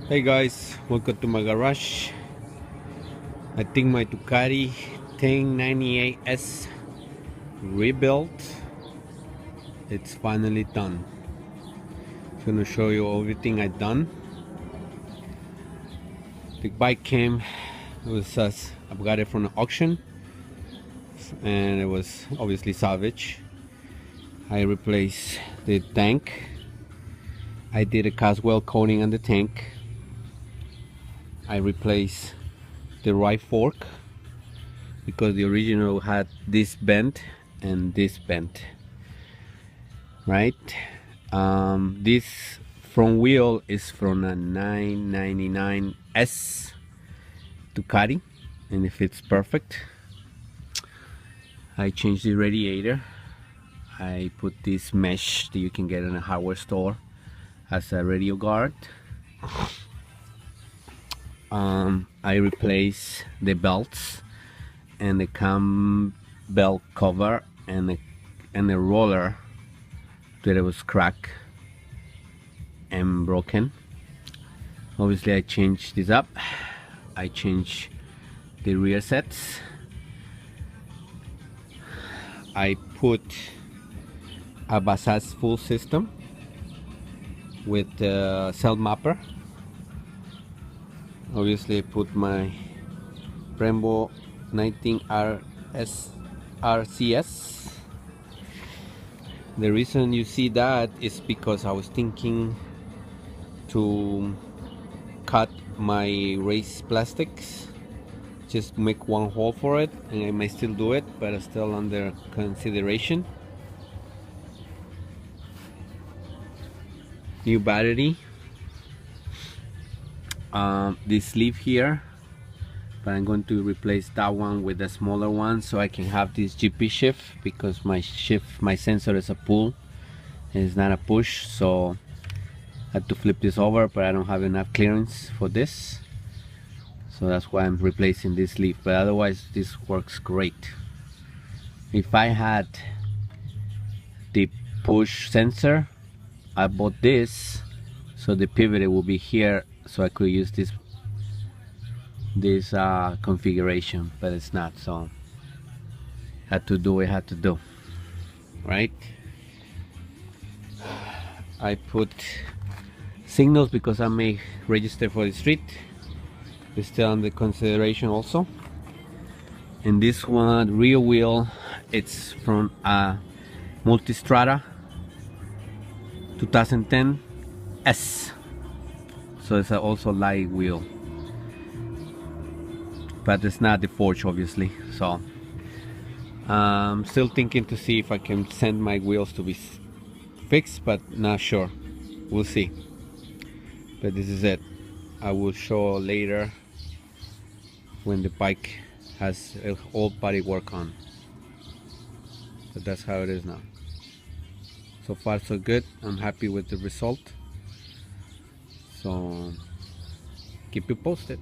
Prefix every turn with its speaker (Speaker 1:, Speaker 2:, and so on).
Speaker 1: Hey guys, welcome to my garage. I think my Ducati 1098S rebuilt, it's finally done. I'm gonna show you everything I've done. The bike came, it was I got it from the auction and it was obviously salvage. I replaced the tank. I did a Caswell coating on the tank. I replaced the right fork because the original had this bent and this bent, right? This front wheel is from a 999S Ducati and it fits perfect. I changed the radiator. I put this mesh that you can get in a hardware store as a radio guard. I replaced the belts and the cam belt cover and the roller that it was cracked and broken. Obviously I changed this up. I changed the rear sets. I put a Basas full system with the cell mapper. Obviously I put my Brembo 19RS RCS. The reason you see that is because I was thinking to cut my race plastics, just make one hole for it, and I may still do it, but it's still under consideration. New battery. This sleeve here, but I'm going to replace that one with a smaller one so I can have this GP shift, because my sensor is a pull and it's not a push, so I had to flip this over, but I don't have enough clearance for this, so that's why I'm replacing this sleeve. But otherwise this works great. If I had the push sensor, I bought this so the pivot will be here, so I could use this configuration, but it's not, so had to do what I had to do, right? I put signals because I may register for the street. It's still under consideration also. And this one rear wheel, it's from a Multistrada 2010S, so it's also light wheel, but it's not the forge obviously. So I'm still thinking to see if I can send my wheels to be fixed, but not sure. We'll see. But this is it. I will show later when the bike has all body work on. But that's how it is now. So far so good. I'm happy with the result, so keep you posted.